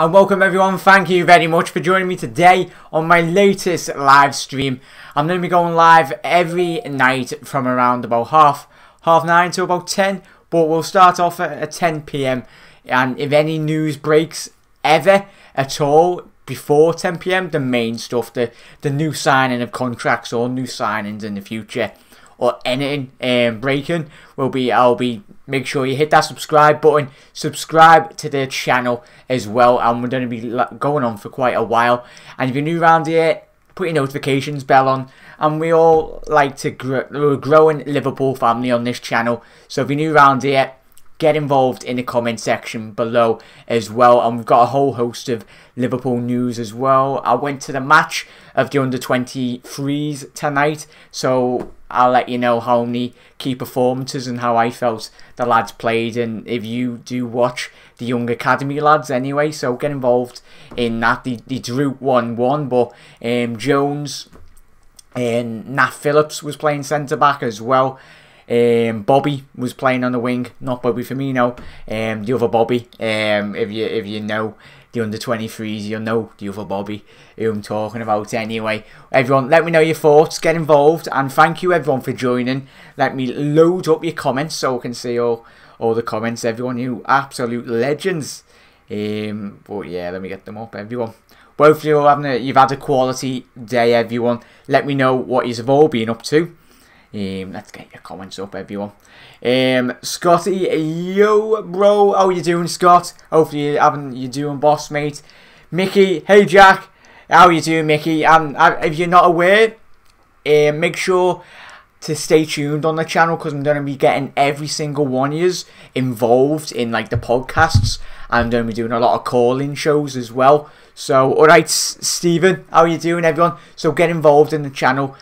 And welcome everyone, thank you very much for joining me today on my latest live stream. I'm going to be going live every night from around about half 9 to about 10, but we'll start off at 10 PM, and if any news breaks ever at all before 10 PM, the main stuff, the new signing of contracts or new signings in the future, or anything breaking, I'll be make sure you hit that subscribe button, subscribe to the channel as well, and we're going to be going on for quite a while. And if you're new around here, put your notifications bell on, and we all like to we're a growing Liverpool family on this channel, so if you're new around here, get involved in the comment section below as well. And we've got a whole host of Liverpool news as well. I went to the match of the under-23's tonight, so I'll let you know how many key performances and how I felt the lads played, and if you do watch the young academy lads anyway, so get involved in that. They drew 1-1, but Jones and Nat Phillips was playing centre-back as well. Bobby was playing on the wing, not Bobby Firmino, the other Bobby. If you know the under-23s, you'll know the other Bobby who I'm talking about anyway. Everyone, let me know your thoughts, get involved, and thank you everyone for joining. Let me load up your comments so I can see all the comments, everyone. You absolute legends. But yeah, let me get them up, everyone. Well, if you've had a quality day, everyone. Let me know what you've all been up to. Let's get your comments up, everyone. Scotty, yo bro, how you doing, Scott? Hopefully you're doing boss, mate. Mickey, hey Jack, how you doing, Mickey? If you're not aware, make sure to stay tuned on the channel, because I'm going to be getting every single one of you involved in like the podcasts. I'm going to be doing a lot of call-in shows as well. So alright, Stephen, how you doing, everyone? So get involved in the channel.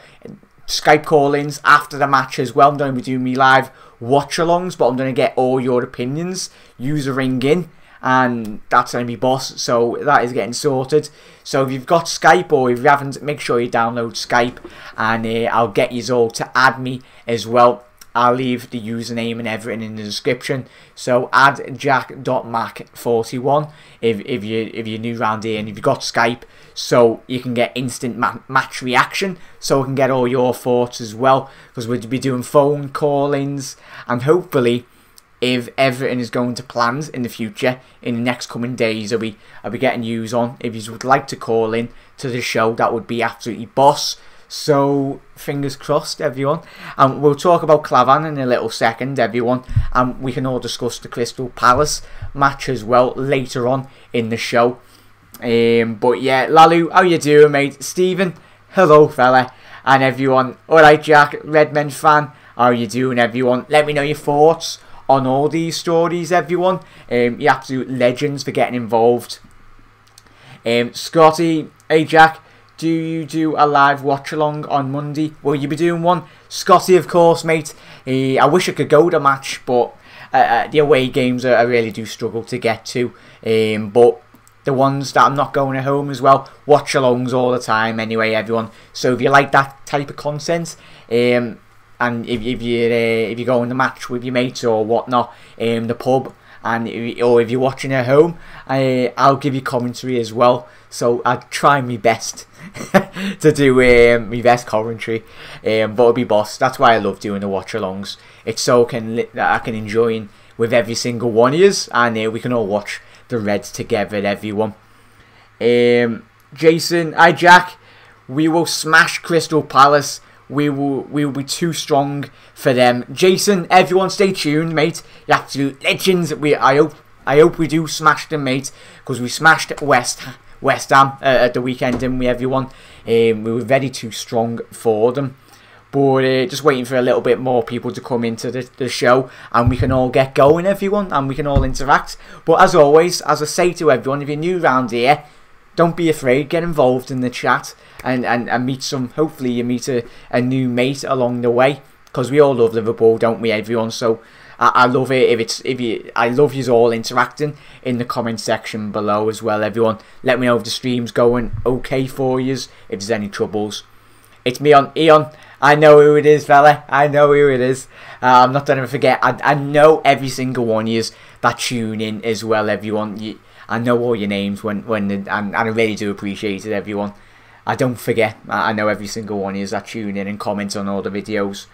Skype call-ins after the match as well. I'm going to be doing me live watch-alongs, but I'm going to get all your opinions. Use a ring in, and that's going to be boss. So that is getting sorted. So if you've got Skype, or if you haven't, make sure you download Skype, and I'll get you all to add me as well. I'll leave the username and everything in the description. So add jack.mac41 if you're new around here and if you've got Skype, so you can get instant match reaction, so I can get all your thoughts as well, because we'll be doing phone call-ins, and hopefully, if everything is going to plans in the future, in the next coming days, I'll be getting yous on. If you would like to call in to the show, that would be absolutely boss. So fingers crossed, everyone. And we'll talk about Klavan in a little second, everyone, and we can all discuss the Crystal Palace match as well later on in the show. But yeah, Lalu, how you doing, mate? Stephen, hello fella, and everyone. Alright Jack, Redmen fan, how you doing, everyone? Let me know your thoughts on all these stories, everyone. You absolute legends for getting involved. Scotty, hey Jack, do you do a live watch-along on Monday? Will you be doing one? Scotty, of course, mate. I wish I could go to a match, but the away games I really do struggle to get to. But the ones that I'm not going at home as well, watch-alongs all the time anyway, everyone. So if you like that type of content, and if you're going to match with your mates or whatnot, the pub, or if you're watching at home, I'll give you commentary as well. So I try my best to do my best commentary, but it'll be boss. That's why I love doing the watch-alongs. It's so that I can enjoy with every single one of yous, and we can all watch the Reds together, everyone. Jason, hi Jack. We will smash Crystal Palace. We will be too strong for them. Jason, everyone stay tuned, mate. You absolute legends. I hope we do smash them, mate, because we smashed West Ham at the weekend, didn't we, everyone? We were very too strong for them. But just waiting for a little bit more people to come into the show, and we can all get going, everyone, and we can all interact. But as always, as I say to everyone, if you're new around here, don't be afraid, get involved in the chat, and meet some, hopefully you meet a new mate along the way, because we all love Liverpool, don't we, everyone? So I love it I love you all interacting in the comment section below as well, everyone. Let me know if the stream's going okay for you, if there's any troubles. It's me on Eon. I know who it is, fella. I know who it is. I'm not going to forget. I know every single one of you that tune in as well, everyone. I know all your names and I really do appreciate it, everyone. I don't forget. I know every single one of you that tune in and comment on all the videos.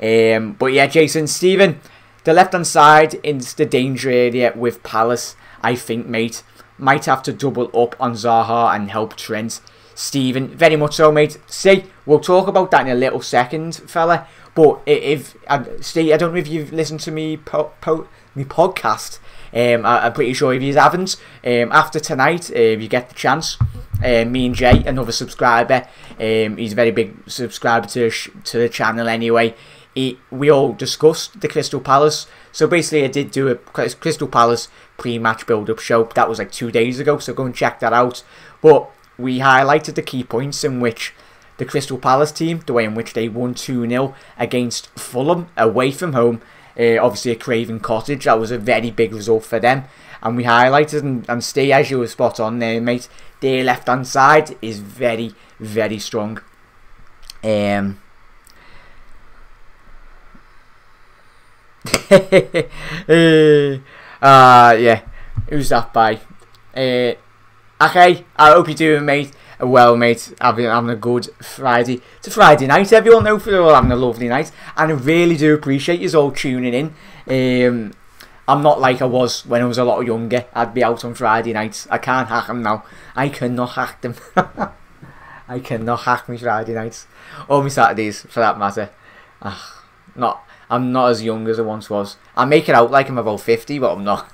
But yeah, Jason, Stephen, the left-hand side is the danger area with Palace, I think, mate. Might have to double up on Zaha and help Trent. Stephen, very much so, mate. See, we'll talk about that in a little second, fella. But if Steve, I don't know if you've listened to me podcast. I'm pretty sure if you haven't, after tonight, if you get the chance, me and Jay, another subscriber, he's a very big subscriber to the channel anyway. We all discussed the Crystal Palace. So basically I did do a Crystal Palace pre-match build-up show. That was like 2 days ago, so go and check that out. But we highlighted the key points in which the Crystal Palace team, the way in which they won 2-0 against Fulham away from home, obviously at Craven Cottage. That was a very big result for them. And we highlighted, and stay as you were spot on there, mate, their left-hand side is very, very strong. Yeah, who's that by? Okay, I hope you're doing, mate. Well, mate, having a good Friday. It's a Friday night, everyone. Hopefully you're all having a lovely night, and I really do appreciate you all tuning in. I'm not like I was when I was a lot younger. I'd be out on Friday nights. I can't hack them now. I cannot hack them. I cannot hack me Friday nights, or my Saturdays for that matter. I'm not as young as I once was. I make it out like I'm about 50, but I'm not.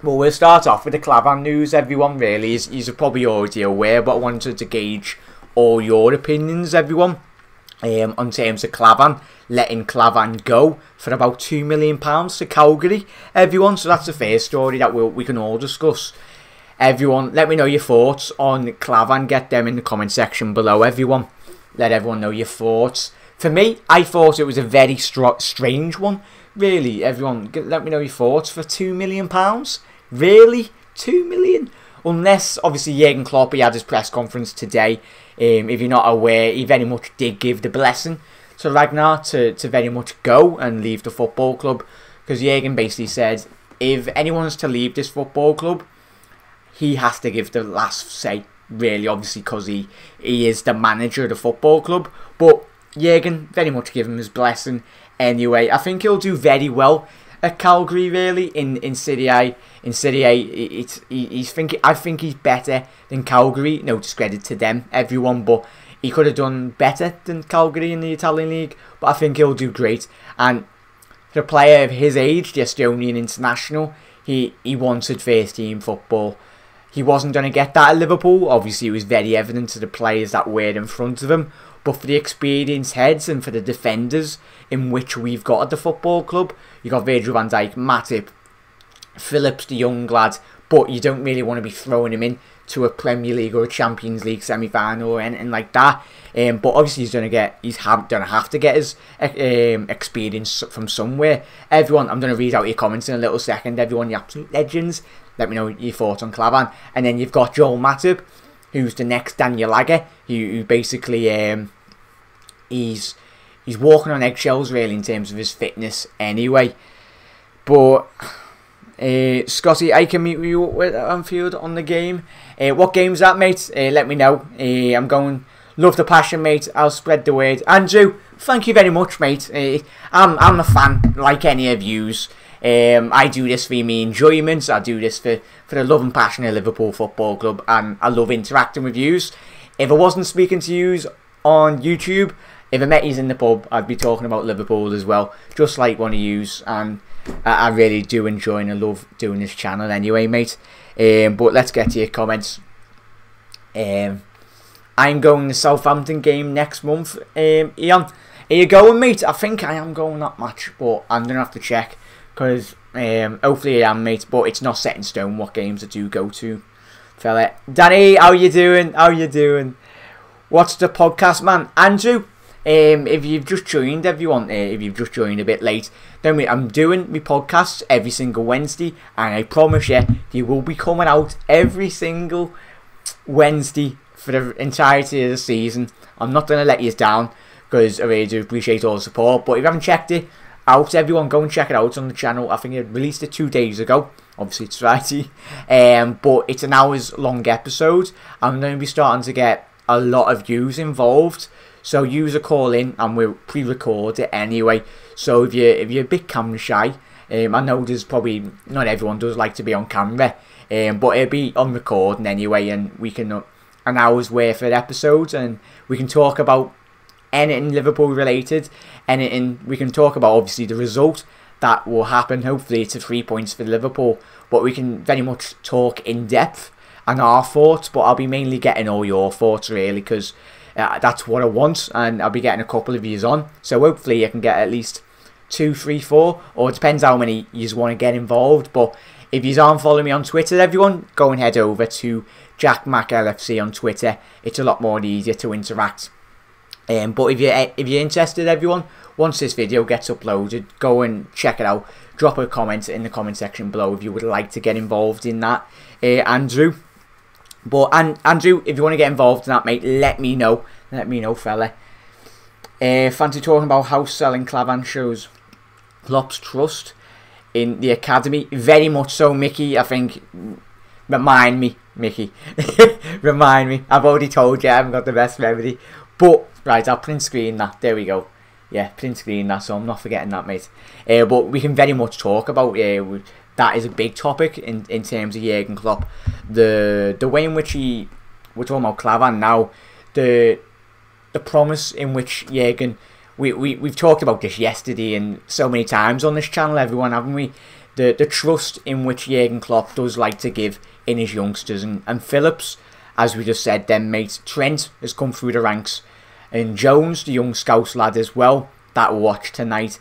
Well, we'll start off with the Klavan news, everyone, really. You're probably already aware, but I wanted to gauge all your opinions, everyone, on terms of Klavan, letting Klavan go for about £2 million to Calgary, everyone. So that's the first story that we can all discuss. Everyone, let me know your thoughts on Klavan. Get them in the comment section below, everyone. Let everyone know your thoughts. For me, I thought it was a very strange one. Really, everyone, let me know your thoughts for £2 million. Really? 2 million? Unless, obviously, Jurgen Klopp, he had his press conference today. If you're not aware, he very much did give the blessing to Ragnar to very much go and leave the football club. Because Jurgen basically said, if anyone's to leave this football club, he has to give the last say, really, obviously, because he is the manager of the football club. But Jurgen very much give him his blessing anyway. I think he'll do very well at Calgary, really, in Serie A. In Serie A, I think he's better than Calgary. No discredit to them, everyone, but he could have done better than Calgary in the Italian league. But I think he'll do great. And for a player of his age, the Estonian international, he wanted first team football. He wasn't going to get that at Liverpool. Obviously, it was very evident to the players that were in front of him. But for the experienced heads and for the defenders in which we've got at the football club, you got Virgil van Dijk, Matip, Phillips, the young lad, but you don't really want to be throwing him in to a Premier League or a Champions League semi-final or anything like that. But obviously he's going to have to get his experience from somewhere. Everyone, I'm going to read out your comments in a little second. Everyone, you absolute legends. Let me know your thoughts on Klavan. And then you've got Joel Matip, who's the next Daniel Agger, who basically he's walking on eggshells really in terms of his fitness anyway. But Scotty, I can meet you with Anfield on the game. What game's that, mate? Let me know. I'm going. Love the passion, mate. I'll spread the word. Andrew, thank you very much, mate. I'm a fan, like any of yous. I do this for me enjoyment. I do this for the love and passion of Liverpool Football Club, and I love interacting with yous. If I wasn't speaking to yous on YouTube, if I met yous in the pub, I'd be talking about Liverpool as well, just like one of yous. And I really do enjoy and I love doing this channel anyway, mate. But let's get to your comments. I'm going to the Southampton game next month. Ian, are you going, mate? I think I am going that match, but I'm going to have to check. Because hopefully I am, mate. But it's not set in stone what games I do go to, fella. Danny, how you doing? How you doing? What's the podcast, man? Andrew, if you've just joined, everyone, if you've just joined a bit late, then I'm doing my podcasts every single Wednesday, and I promise you, they will be coming out every single Wednesday for the entirety of the season. I'm not going to let you down, because I really do appreciate all the support. But if you haven't checked it, out. Everyone, go and check it out on the channel. I think I released it 2 days ago. Obviously, it's Friday. But it's an hours long episode. I'm going to be starting to get a lot of views involved. So use a call in and we'll pre-record it anyway. So if you're a bit camera shy, I know there's probably not everyone does like to be on camera, but it'll be on recording anyway, and we can an hour's worth of episodes, and we can talk about anything Liverpool related, anything. We can talk about obviously the result that will happen. Hopefully it's a 3 points for Liverpool, but we can very much talk in depth and our thoughts. But I'll be mainly getting all your thoughts really, because that's what I want, and I'll be getting a couple of yous on. So hopefully I can get at least 2, 3, 4, or it depends how many yous want to get involved. But if you aren't following me on Twitter, everyone, go and head over to LFC on Twitter. It's a lot more easier to interact. But if you're interested, everyone, once this video gets uploaded, go and check it out. Drop a comment in the comment section below if you would like to get involved in that, Andrew. But Andrew, if you want to get involved in that, mate, let me know. Let me know, fella. Fancy talking about house selling Klavan shows Klopp's trust in the academy? Very much so, Mickey. I think. Remind me, Mickey. Remind me. I've already told you I haven't got the best memory. But right, I'll print screen that. There we go. Yeah, print screen that, so I'm not forgetting that, mate. But we can very much talk about that is a big topic in terms of Jurgen Klopp. The way in which we're talking about Klavan now, the promise in which Jurgen, we've talked about this yesterday and so many times on this channel, everyone, haven't we? The trust in which Jurgen Klopp does like to give in his youngsters, and Phillips, as we just said, then mate, Trent has come through the ranks, and Jones, the young Scouse lad as well, that we'll watch tonight.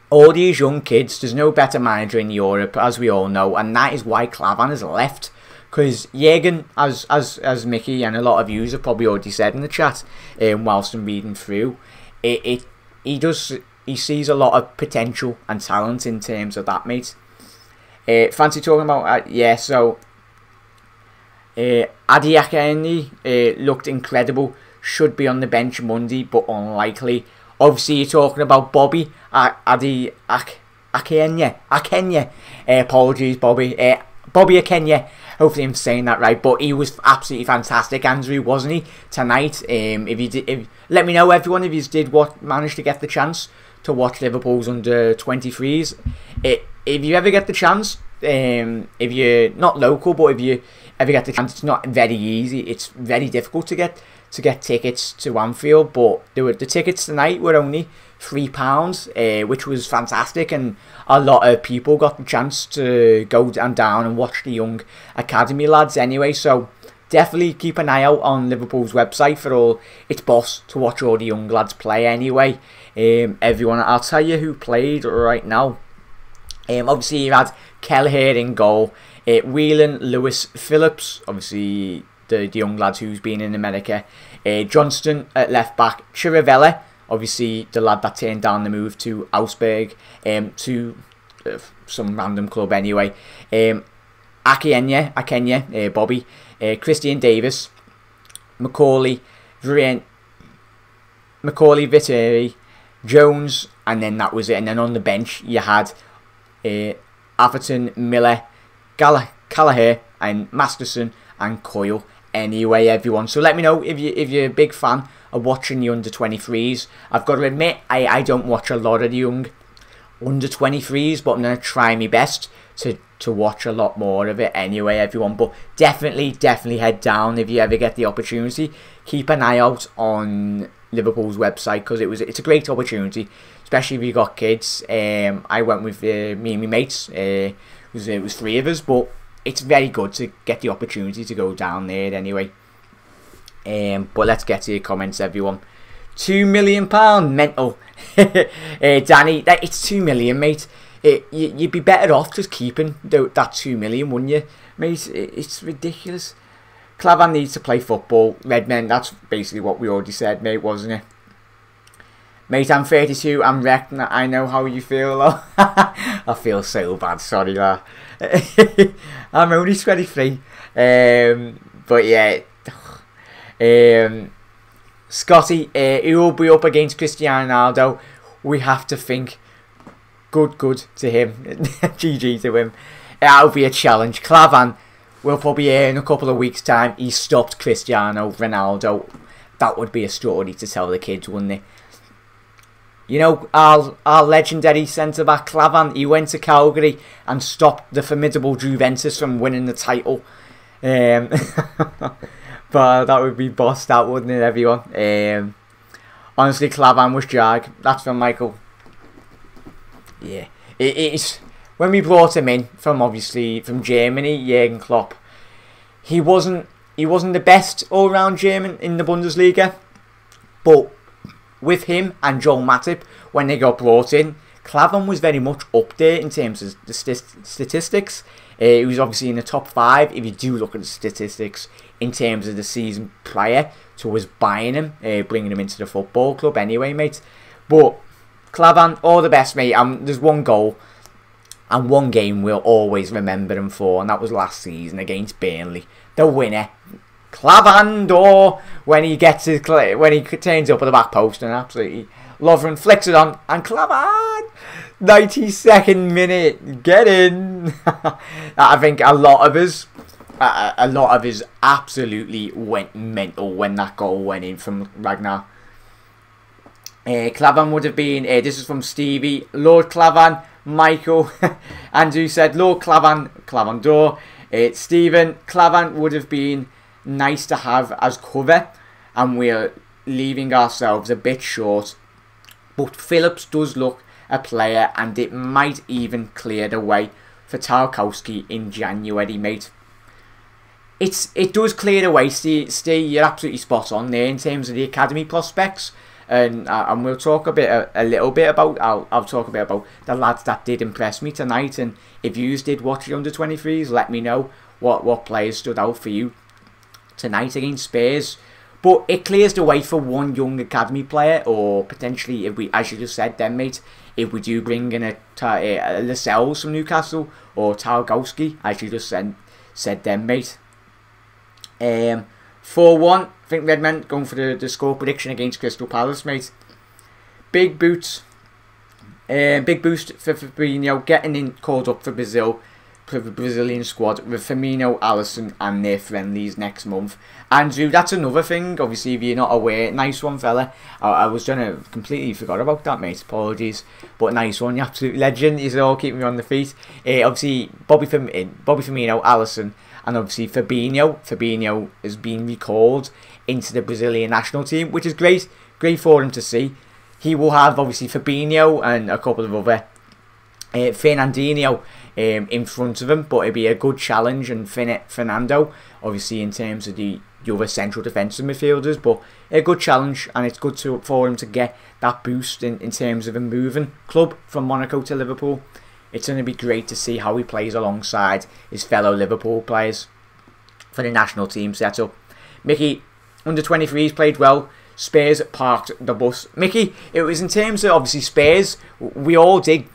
All these young kids, there's no better manager in Europe, as we all know, and that is why Klavan has left. Because Jurgen, as Mickey and a lot of yous have probably already said in the chat, whilst I'm reading through, he sees a lot of potential and talent in terms of that, mate. Fancy talking about so Adi Akeni looked incredible. Should be on the bench Monday, but unlikely. Obviously, you're talking about Bobby Adi Akenya. Apologies, Bobby. Bobby Akenya. Hopefully, I'm saying that right. But he was absolutely fantastic, Andrew, wasn't he, tonight? Let me know, everyone, if you did manage to get the chance to watch Liverpool's under 23s. If you ever get the chance, if you're not local, but if you ever get the chance, it's not very easy. It's very difficult to get tickets to Anfield, but the tickets tonight were only £3, which was fantastic, and a lot of people got the chance to go down and watch the young academy lads anyway. So definitely keep an eye out on Liverpool's website for all its boss to watch all the young lads play anyway. Everyone, I'll tell you who played right now. Obviously you had Kelleher in goal, Whelan, Lewis, Phillips, obviously the young lads who's been in America, Johnston at left back, Chirivella, obviously the lad that turned down the move to Augsburg, to some random club anyway, Akenya, Bobby, Christian Davis, Macaulay, Viteri, Jones, and then that was it. And then on the bench you had Atherton, Miller, Gallagher, and Masterson and Coyle. Anyway, everyone, so let me know if you're a big fan of watching the under 23s. I've got to admit, I don't watch a lot of the young under 23s, but I'm going to try my best to watch a lot more of it anyway, everyone. But definitely head down if you ever get the opportunity. Keep an eye out on Liverpool's website, because it's a great opportunity, especially if you got kids. I went with me and my mates. It was 3 of us, but it's very good to get the opportunity to go down there anyway. But let's get to your comments, everyone. £2 million, mental. Danny, it's 2 million, mate. You'd be better off just keeping that 2 million, wouldn't you, mate? It's ridiculous. Klavan needs to play football. Redmen, that's basically what we already said, mate, wasn't it? Mate, I'm 32, I'm wrecked, and I know how you feel. I feel so bad, sorry, lad. I'm only 23. But yeah. Scotty, he will be up against Cristiano Ronaldo. We have to think good to him. GG to him. That'll be a challenge. Klavan will probably hear in a couple of weeks' time he stopped Cristiano Ronaldo. That would be a story to tell the kids, wouldn't it? You know, our legendary centre-back Klavan, he went to Calgary and stopped the formidable Juventus from winning the title. But that would be bossed out, wouldn't it, everyone? Honestly, Klavan was jag. That's from Michael. Yeah, it's when we brought him in from Germany, Jurgen Klopp. He wasn't the best all-round German in the Bundesliga, but with him and Joel Matip, when they got brought in, Klavan was very much up there in terms of the statistics. He was obviously in the top 5 if you do look at the statistics in terms of the season prior to us buying him, bringing him into the football club anyway, mate. But Klavan, all the best, mate. There's one goal and one game we'll always remember him for, and that was last season against Burnley. The winner, Clavando, when he turns up at the back post and absolutely Lovren flicks it on, and Klavan, 92nd minute, get in. I think a lot of us absolutely went mental when that goal went in from Ragnar. Klavan would have been, this is from Stevie, Lord Klavan, Michael, Andrew said, Lord Klavan, Clavandor. Stephen, Klavan would have been nice to have as cover, and we're leaving ourselves a bit short. But Phillips does look a player, and it might even clear the way for Tarkowski in January, mate. It does clear the way, Steve. You're absolutely spot on there in terms of the academy prospects. And we'll talk a little bit about. I'll talk a bit about the lads that did impress me tonight. And if you did watch the under-23s, let me know what players stood out for you tonight against Spurs. But it clears the way for one young academy player, or potentially, if we, as you just said, then mate, if we do bring in a Lascelles from Newcastle or Tarkowski, as you just said then, mate. 4-1. I think Redmen going for the score prediction against Crystal Palace, mate. Big boost for Fabinho, getting in called up for Brazil, for the Brazilian squad with Firmino, Alisson and their friendlies next month. Andrew, that's another thing, obviously, if you're not aware. Nice one, fella. I was trying to completely forgot about that, mate. Apologies, but nice one. You absolute legend. You're all keeping me on the feet. Obviously, Bobby Firmino, Alisson, and obviously Fabinho. Fabinho has been recalled into the Brazilian national team, which is great for him to see. He will have obviously Fabinho and a couple of other Fernandinho in front of him, but it'll be a good challenge, and Fernando obviously in terms of the other central defensive midfielders, but a good challenge, and it's good for him to get that boost in terms of a moving club from Monaco to Liverpool. It's going to be great to see how he plays alongside his fellow Liverpool players for the national team setup. Mickey, under-23s played well. Spurs parked the bus. Mickey, it was in terms of obviously Spurs, we all did.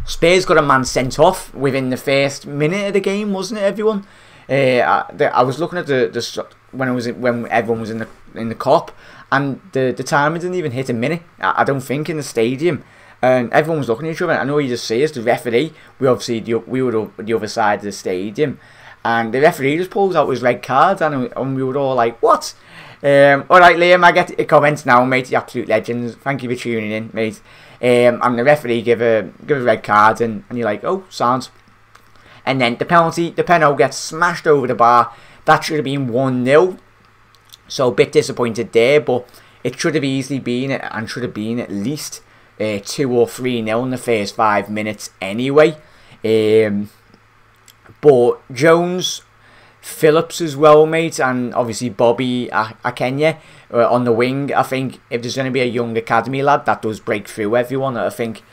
Spurs got a man sent off within the first minute of the game, wasn't it, everyone? I was looking at the when everyone was in the cop, and the timer didn't even hit a minute. I don't think in the stadium. And everyone was looking at each other. I know you just see us, the referee. We were the other side of the stadium, and the referee just pulls out his red card, and we were all like, "What?" Alright, Liam, I get a comment now, mate. The absolute legends. Thank you for tuning in, mate. And the referee give a red card, and you're like, "Oh, sounds." And then the penalty gets smashed over the bar. That should have been 1-0. So a bit disappointed there, but it should have easily been, and should have been at least 2 or 3-0 in the first 5 minutes anyway. But Jones, Phillips as well, mate, and obviously Bobby Akenya on the wing. I think if there's going to be a young academy lad that does break through everyone, I think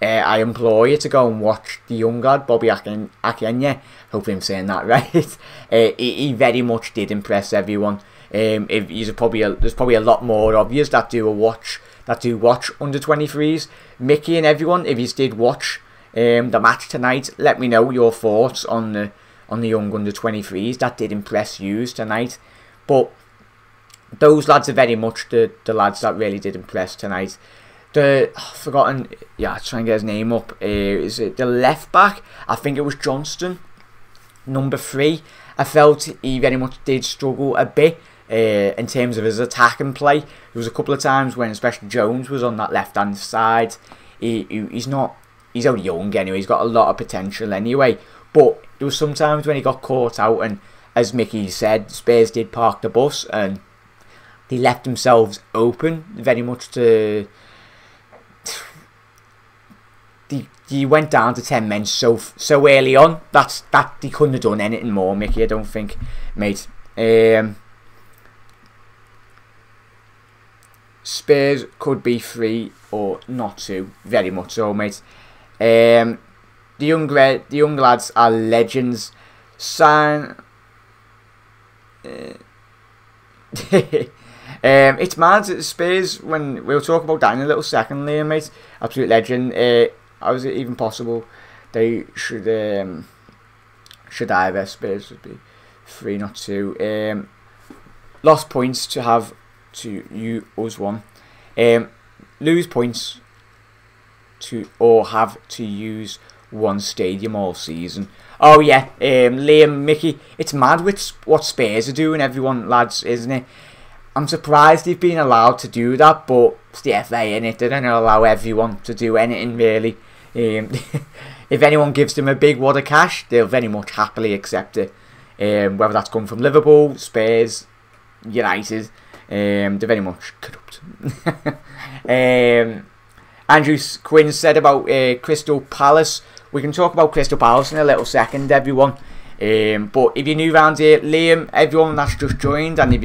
I implore you to go and watch the young lad, Bobby Akenya. Hopefully I'm saying that right. He very much did impress everyone. There's probably a lot more of you that do watch under-23s. Mickey and everyone, if you did watch the match tonight, let me know your thoughts on the young under-23s that did impress you tonight. But those lads are very much the lads that really did impress tonight. I've forgotten. Yeah, try and get his name up. Is it the left back? I think it was Johnston, number 3. I felt he very much did struggle a bit in terms of his attacking play. There was a couple of times when, especially Jones was on that left hand side. He's only young anyway. He's got a lot of potential anyway. But there was sometimes when he got caught out, and as Mickey said, Spurs did park the bus and they left themselves open very much to. He went down to 10 men so early on. That he couldn't have done anything more, Mickey. I don't think, mate. Spurs could be 3 or not 2, very much so, mate. The young lads are legends. It's mad at Spurs, when we'll talk about that in a little second, Liam, mate. Absolute legend. How is it even possible they should either Spurs would be 3 not 2. Lost points to have to you us 1. Lose points to or have to use 1 stadium all season. Oh yeah, Liam, Mickey, it's mad with what Spurs are doing, everyone, lads, isn't it? I'm surprised they've been allowed to do that, but it's the FA, innit? They don't allow everyone to do anything, really. If anyone gives them a big wad of cash, they'll very much happily accept it. Whether that's come from Liverpool, Spurs, United, they're very much corrupt. Andrew Quinn said about Crystal Palace. We can talk about Crystal Palace in a little second, everyone. But if you're new around here, Liam, everyone that's just joined, and if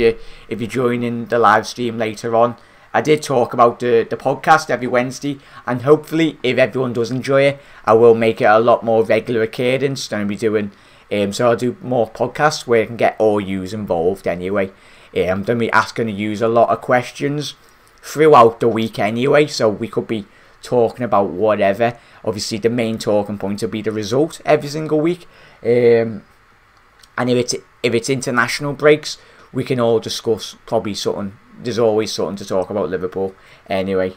you're joining the live stream later on, I did talk about the podcast every Wednesday, and hopefully, if everyone does enjoy it, I will make it a lot more regular cadence than I'll be doing. So I'll do more podcasts where I can get all yous involved anyway. I'm going to be asking yous a lot of questions throughout the week anyway, so we could be talking about whatever. Obviously, the main talking point will be the result every single week. And if it's international breaks, we can all discuss probably something. There's always something to talk about Liverpool anyway.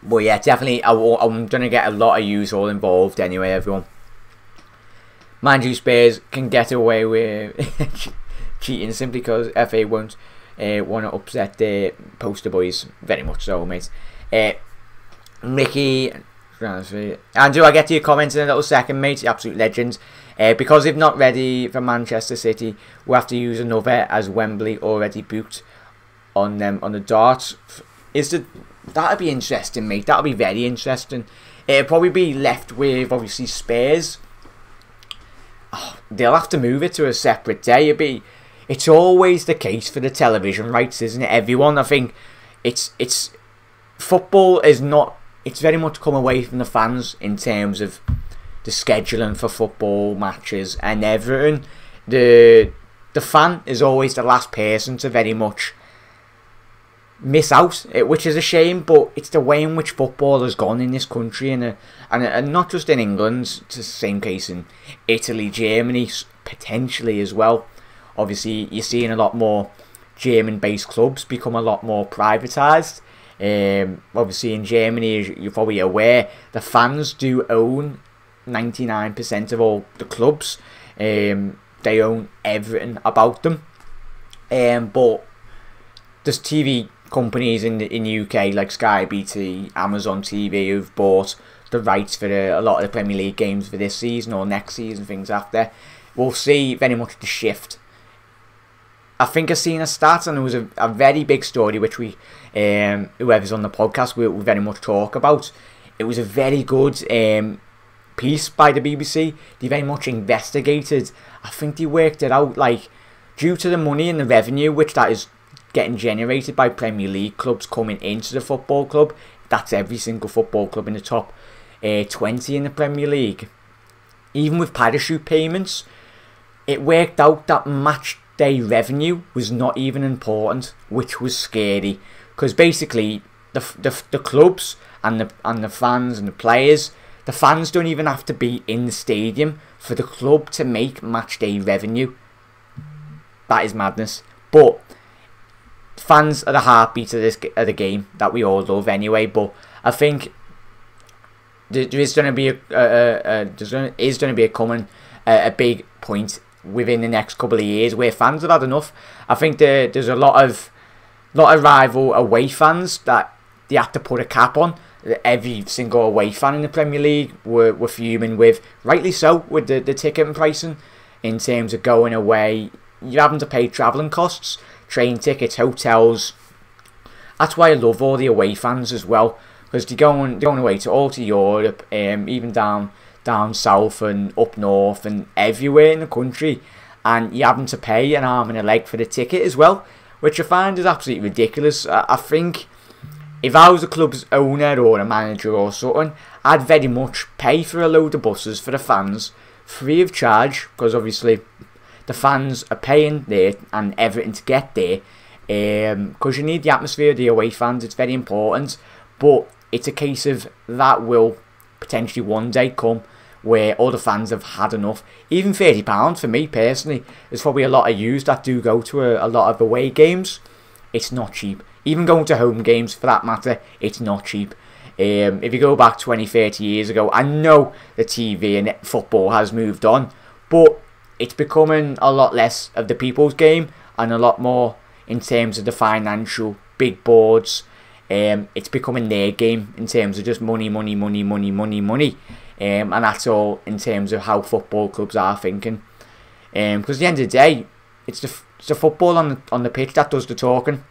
But yeah, definitely I'm going to get a lot of yous all involved anyway, everyone. Mind you, Spurs can get away with cheating simply because FA won't want to upset the poster boys. Very much so, mate. Mickey, Andrew, I get to your comments in a little second, mate. Absolute legends. Because if not ready for Manchester City, we'll have to use another, as Wembley already booked on them on the darts. That'd be interesting, mate. That'll be very interesting. It'll probably be left with obviously Spurs. Oh, they'll have to move it to a separate day. It's always the case for the television rights, isn't it? Everyone, I think it's football is not. It's very much come away from the fans in terms of the scheduling for football matches and everything. The fan is always the last person to very much miss out, which is a shame, but it's the way in which football has gone in this country, and not just in England. It's the same case in Italy, Germany, potentially as well. Obviously, you're seeing a lot more German-based clubs become a lot more privatised. Obviously, in Germany, as you're probably aware, the fans do own 99% of all the clubs. They own everything about them. But there's TV companies in the UK like Sky, BT, Amazon TV who've bought the rights for a lot of the Premier League games for this season or next season, things after. We'll see very much the shift. I think I've seen a stat, and it was a very big story which we, whoever's on the podcast, will very much talk about. It was a very good piece by the BBC. They very much investigated. I think they worked it out, like, due to the money and the revenue which that is getting generated by Premier League clubs coming into the football club. That's every single football club in the top 20 in the Premier League. Even with parachute payments, it worked out that match day revenue was not even important, which was scary, because basically the clubs and the fans and the players, the fans don't even have to be in the stadium for the club to make match day revenue. That is madness. But fans are the heartbeat of the game that we all love anyway. But I think there is going to be a big point within the next couple of years where fans have had enough. I think there's a lot of rival away fans that they have to put a cap on. Every single away fan in the Premier League were fuming with, rightly so, with the ticket and pricing in terms of going away. You're having to pay travelling costs, train tickets, hotels. That's why I love all the away fans as well, because they're going away to Europe, even down south and up north and everywhere in the country, and you're having to pay an arm and a leg for the ticket as well, which I find is absolutely ridiculous. I think if I was a club's owner or a manager or something, I'd very much pay for a load of buses for the fans free of charge, because obviously the fans are paying there and everything to get there, because you need the atmosphere of the away fans. It's very important, but it's a case of that will potentially one day come where all the fans have had enough. Even £30 for me personally, there's probably a lot of yous that do go to a lot of away games. It's not cheap. Even going to home games for that matter, it's not cheap. If you go back 20-30 years ago, I know the TV and football has moved on, but it's becoming a lot less of the people's game and a lot more in terms of the financial big boards. It's becoming their game in terms of just money. And that's all in terms of how football clubs are thinking. Because at the end of the day, it's the football on the pitch that does the talking.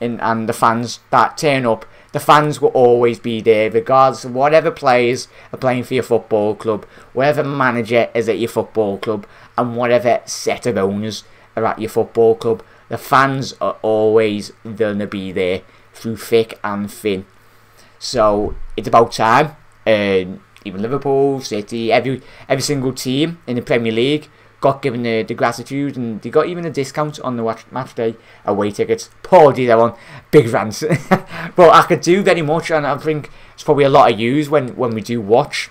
And the fans that turn up, the fans will always be there, regardless of whatever players are playing for your football club, whatever manager is at your football club, and whatever set of owners are at your football club. The fans are always going to be there through thick and thin. So it's about time. Even Liverpool, City, every single team in the Premier League got given the gratitude, and they got even a discount on the match day away tickets. Poor D, that one, big rant. But I could do very much, and I think it's probably a lot of use when we do watch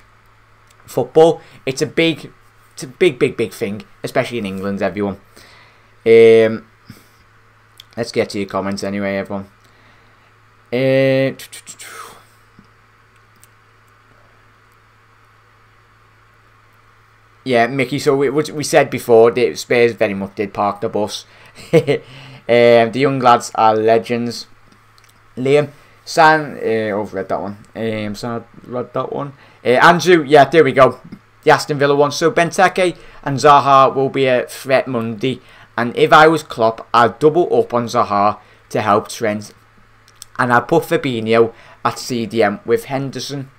football. It's a big thing, especially in England, everyone. Let's get to your comments anyway, everyone. Yeah, Mickey, so we said before that Spurs very much did park the bus. The young lads are legends. Liam, I've read that one. Read that one. Andrew, yeah, there we go. The Aston Villa one. So Benteke and Zaha will be a threat Monday. And if I was Klopp, I'd double up on Zaha to help Trent. And I'd put Fabinho at CDM with Henderson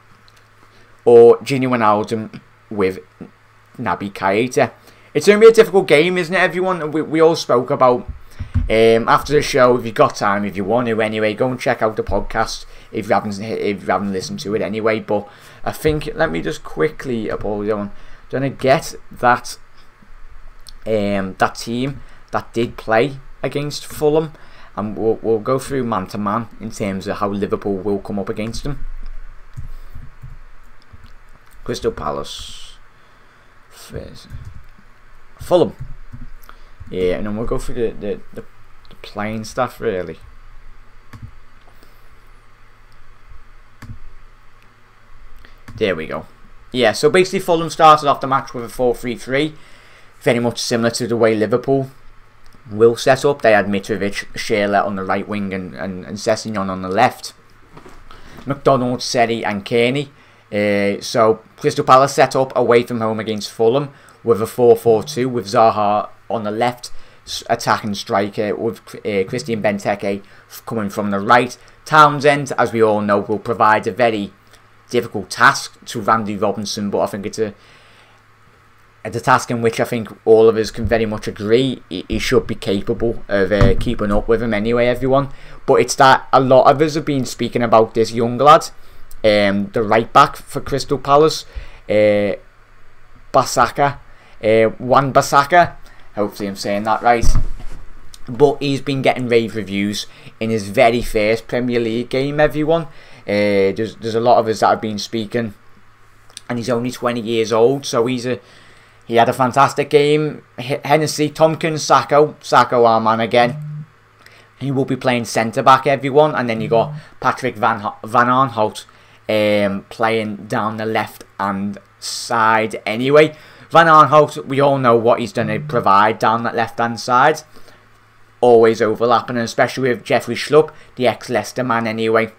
or Gini Wijnaldum with Naby Keita. It's going to be a difficult game, isn't it, everyone? We all spoke about after the show. If you've got time, if you want to anyway, go and check out the podcast if you haven't listened to it anyway. But I think, let me just quickly going to get that that team that did play against Fulham, and we'll go through man to man in terms of how Liverpool will come up against them. Crystal Palace, Fulham, yeah, and then we'll go through the playing stuff really. There we go. Yeah, so basically Fulham started off the match with a 4-3-3, very much similar to the way Liverpool will set up. They had Mitrovic, Shearer on the right wing and Sessegnon on the left. McDonald, Seri and Kearney. So Crystal Palace set up away from home against Fulham with a 4-4-2 with Zaha on the left attacking striker, with Christian Benteke coming from the right. Townsend, as we all know, will provide a very difficult task to Randy Robinson, but I think it's a task in which I think all of us can very much agree he should be capable of keeping up with him anyway, everyone. But it's that a lot of us have been speaking about this young lad, the right back for Crystal Palace, Wan-Bissaka, hopefully I'm saying that right. But he's been getting rave reviews in his very first Premier League game, everyone. There's a lot of us that have been speaking, and he's only 20 years old, so he's a He had a fantastic game. Hennessy, Tompkins, Sacco our man again. He will be playing centre-back, everyone. And then you got Patrick Van Aanholt playing down the left-hand side anyway. Van Aanholt, we all know what he's going to provide down that left-hand side. Always overlapping, and especially with Jeffrey Schlupp, the ex-Leicester man anyway.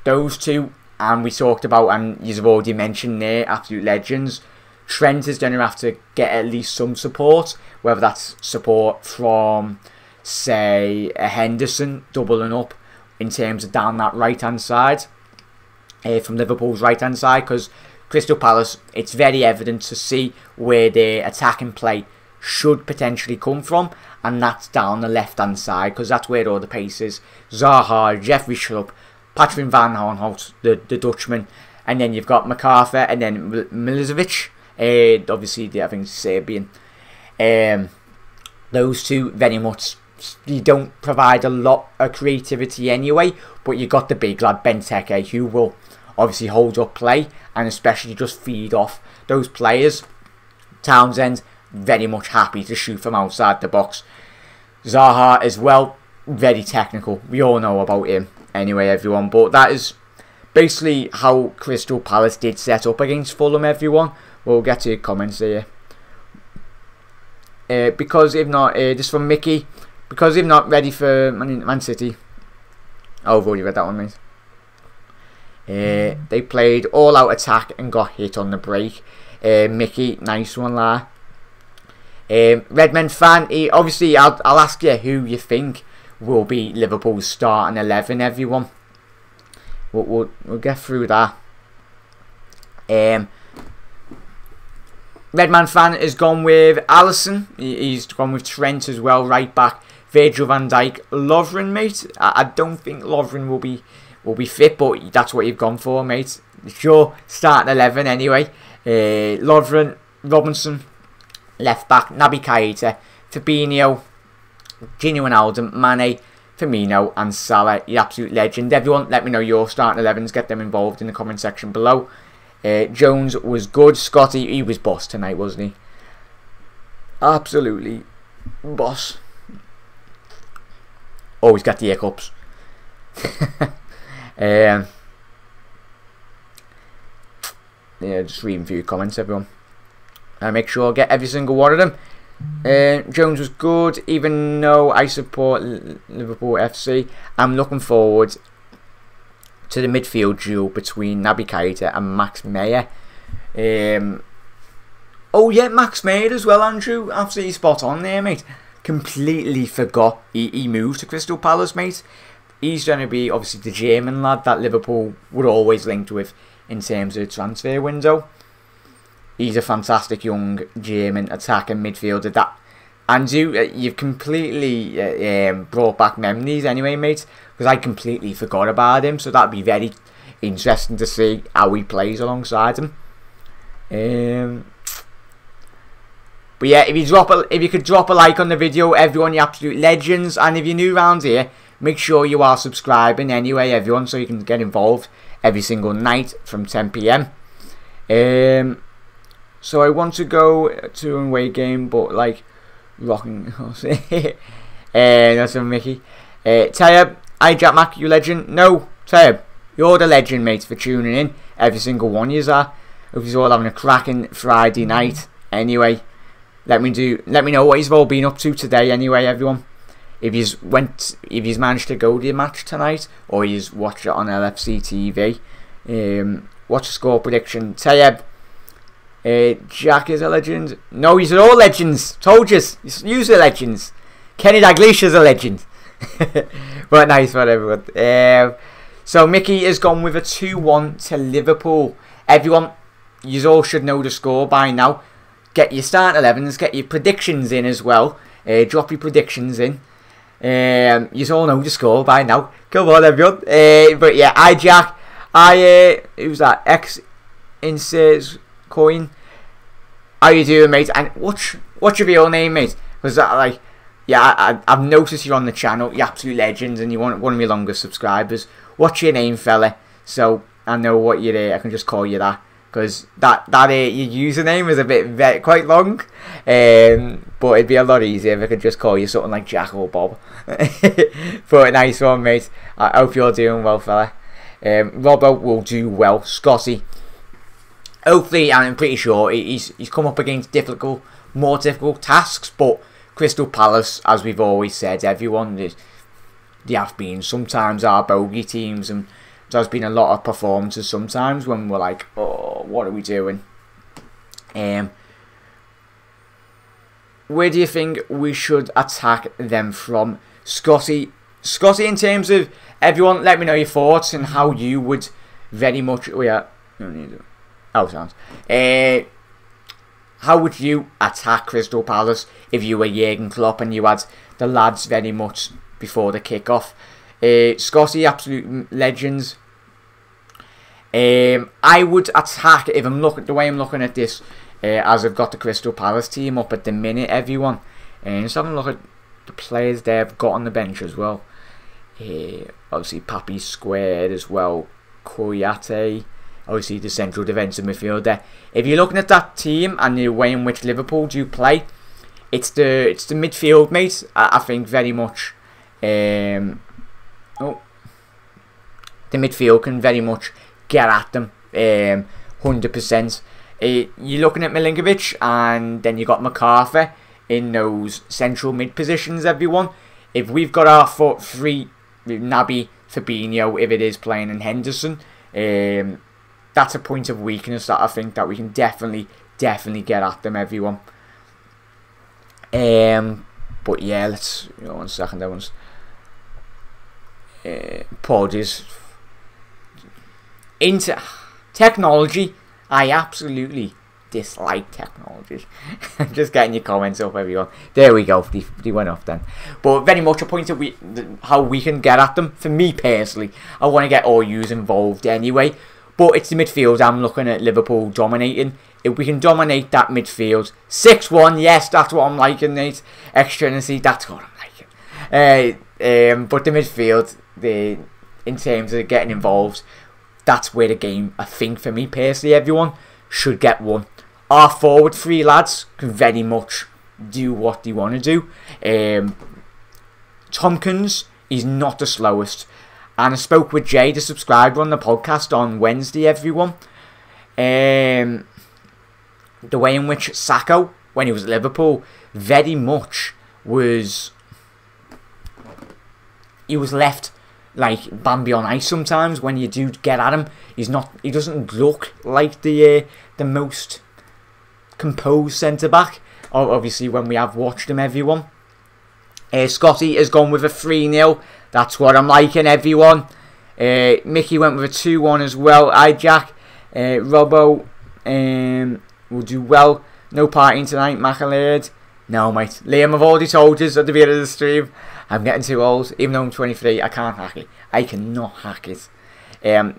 Those two, and we talked about, and you've already mentioned there, absolute legends. Trent is going to have to get at least some support, whether that's support from, say, a Henderson doubling up in terms of down that right-hand side, from Liverpool's right-hand side, because Crystal Palace, it's very evident to see where their attacking play should potentially come from, and that's down the left-hand side, because that's where all the pace is. Zaha, Jeffrey Schlupp, Patrick Van Aanholt, the Dutchman, and then you've got MacArthur, and then Milivojevic, obviously I think Serbian. Those two very much, you don't provide a lot of creativity anyway, but you got the big lad Benteke, who will obviously hold up play and especially just feed off those players. Townsend, very much happy to shoot from outside the box. Zaha as well, very technical. We all know about him anyway, everyone. But that is basically how Crystal Palace did set up against Fulham, everyone. We'll get to your comments here. Because if not, this from Mickey. Because if not ready for Man City. Oh, I've already read that one, mate. They played all-out attack and got hit on the break. Mickey, nice one there. Redmen fan, obviously I'll ask you who you think will be Liverpool's starting 11, everyone. We'll get through that. Redman fan has gone with Alisson. He's gone with Trent as well, right back. Virgil van Dijk, Lovren, mate. I don't think Lovren will be fit, but that's what you've gone for, mate. Sure, starting 11 anyway. Lovren, Robinson, left back, Naby Keita, Fabinho, Gini Wijnaldum, Mane, Firmino and Salah. You absolute legend. Everyone, let me know your starting 11s. Get them involved in the comment section below. Jones was good. Scotty, he was boss tonight, wasn't he? Absolutely boss. Always got the hiccups. Yeah, just reading through your comments, everyone. Make sure I get every single one of them. Jones was good, even though I support Liverpool FC. I'm looking forward to the midfield duel between Naby Keita and Max Meyer. Oh yeah, Max Meyer as well, Andrew. Absolutely spot on there, mate. Completely forgot he moved to Crystal Palace, mate. He's going to be obviously the German lad that Liverpool were always linked with in terms of transfer window. He's a fantastic young German attacking midfielder. That Andrew, you've completely brought back memories anyway, mate. Because I completely forgot about him. So that'd be very interesting to see how he plays alongside him. But yeah, if you could drop a like on the video, everyone, you absolute legends. And if you're new around here, make sure you are subscribing anyway, everyone, so you can get involved every single night from 10 PM. So I want to go to an away game, but like rocking. That's from Mickey. Tayyab, hi Jack Mac, you legend. No, Tayyab, you're the legend, mate, for tuning in. Every single one of you are. Hope you're all having a cracking Friday night. Anyway, let me know what you've all been up to today. Anyway, everyone. If you've managed to go to the match tonight, or you've watched it on LFC TV, what's the score prediction? Tayyab, Jack is a legend. No, you're all legends. Told you, you're legends. Kenny Dalglish is a legend. But nice one, everyone. So Mickey has gone with a 2-1 to Liverpool. Everyone, you all should know the score by now. Get your start 11s, get your predictions in as well. Drop your predictions in. You all know the score by now. Come on, everyone. But yeah, I Jack. Who's that? X inserts coin. How you doing, mate? And what's your real name, mate? Was that like? Yeah, I've noticed you're on the channel. You're absolute legends, and you're one of my longest subscribers. What's your name, fella? So I know what you're. I can just call you that. because that your username is a bit quite long, but it'd be a lot easier if I could just call you something like Jack or Bob. But a nice one, mate. I hope you're doing well, fella. Robbo will do well. Scotty, hopefully, and I'm pretty sure he's come up against more difficult tasks, but Crystal Palace, as we've always said, everyone, they have been sometimes our bogey teams, and there's been a lot of performances sometimes when we're like, oh, what are we doing? Where do you think we should attack them from? Scotty, in terms of everyone, let me know your thoughts and how you would very much... how would you attack Crystal Palace if you were Jurgen Klopp and you had the lads very much before the kick-off? Scotty, absolute legends. I would attack, if I'm looking the way I'm looking at this, as I've got the Crystal Palace team up at the minute, everyone. Just having a look at the players they've got on the bench as well. Obviously, Papi's squared as well. Koyate, obviously the central defensive midfielder. If you're looking at that team and the way in which Liverpool do play, it's the midfield, mate. I think very much. The midfield can very much get at them, 100%. You're looking at Milinkovic, and then you got McArthur in those central mid positions, everyone. If we've got our foot three, Naby, Fabinho, if it is playing, in Henderson, that's a point of weakness that I think that we can definitely get at them, everyone. But yeah, let's, 1 second, that one's apologies. Into technology, I absolutely dislike technology. I'm just getting your comments up, everyone. There we go, they went off then. But very much a point of how we can get at them. For me personally, I want to get all yous involved anyway. But it's the midfield I'm looking at Liverpool dominating. If we can dominate that midfield, 6-1, yes, that's what I'm liking, mate. Extrinity, that's what I'm liking. But the midfield, in terms of getting involved, that's where the game, I think, for me personally, everyone, should get won. Our forward three lads can very much do what they want to do. Tompkins, he's not the slowest. And I spoke with Jay, the subscriber, on the podcast on Wednesday, everyone. The way in which Sacco, when he was at Liverpool, very much was... He was left like Bambi on ice sometimes when you do get at him. He doesn't look like the most composed centre-back, obviously, when we have watched him, everyone. Scotty has gone with a 3-0. That's what I'm liking, everyone. Mickey went with a 2-1 as well. Jack. Robbo will do well. No partying tonight, Macalard. No, mate. Liam, I've already told you at the beginning of the stream, I'm getting too old. Even though I'm 23, I can't hack it. I cannot hack it. To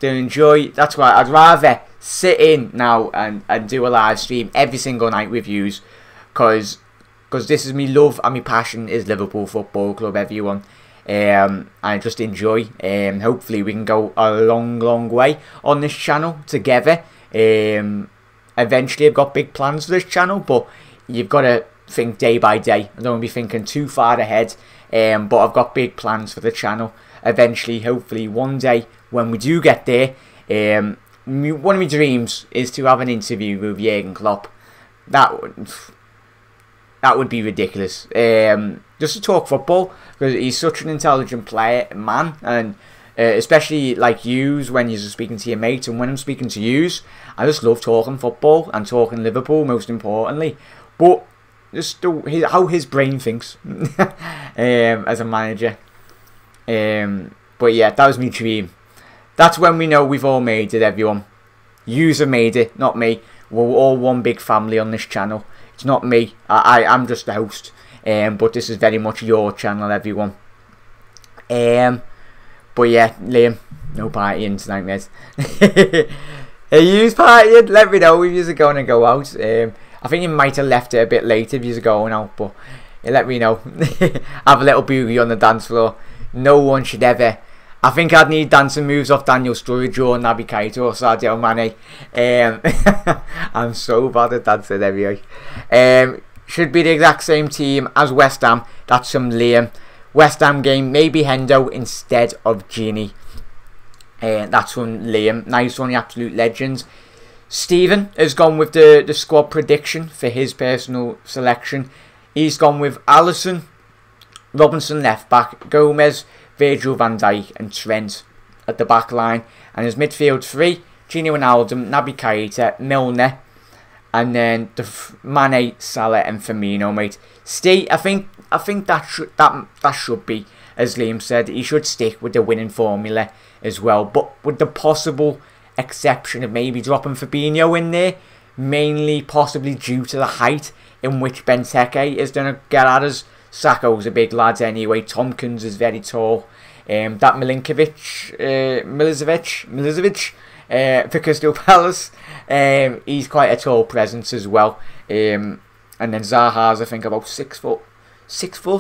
enjoy, that's why I'd rather sit in now and do a live stream every single night with yous, because this is me love and my passion is Liverpool Football Club, everyone. I just enjoy. Hopefully we can go a long way on this channel together. Eventually I've got big plans for this channel, but you've got to think day by day. I don't want to be thinking too far ahead, but I've got big plans for the channel. Eventually, hopefully one day when we do get there, one of my dreams is to have an interview with Jurgen Klopp. That would be ridiculous. Just to talk football, because he's such an intelligent man, and especially like yous when you're speaking to your mates, and when I'm speaking to yous, I just love talking football and talking Liverpool, most importantly. But just how his brain thinks as a manager. But yeah, that was my dream. That's when we know we've all made it, everyone. Yous have made it, not me. We're all one big family on this channel. It's not me. I'm just the host. But this is very much your channel, everyone. But yeah, Liam, no partying tonight, mate. Hey, you's partying? Let me know if you're going to go out. I think you might have left it a bit late if you're going out, but let me know. Have a little boogie on the dance floor. No one should ever I think I'd need dancing moves off Daniel Sturridge or Naby Keita or Sadio Mane. I'm so bad at dancing anyway. Should be the exact same team as West Ham. That's from Liam. West Ham game, maybe Hendo instead of Gini. That's from Liam. Nice one, the absolute legends. Stephen has gone with the squad prediction for his personal selection. He's gone with Alisson, Robinson left back, Gomez, Virgil van Dijk and Trent at the back line. And his midfield three, Gini Wijnaldum, Naby Keita, Milner. And then the Mane, Salah and Firmino, mate. I think that should be, as Liam said, he should stick with the winning formula as well. But with the possible exception of maybe dropping Fabinho in there, mainly possibly due to the height in which Benteke is going to get at us. Sakho's a big lad anyway. Tompkins is very tall. That Milicevic for Crystal Palace, he's quite a tall presence as well. And then Zaha's I think about 6 foot,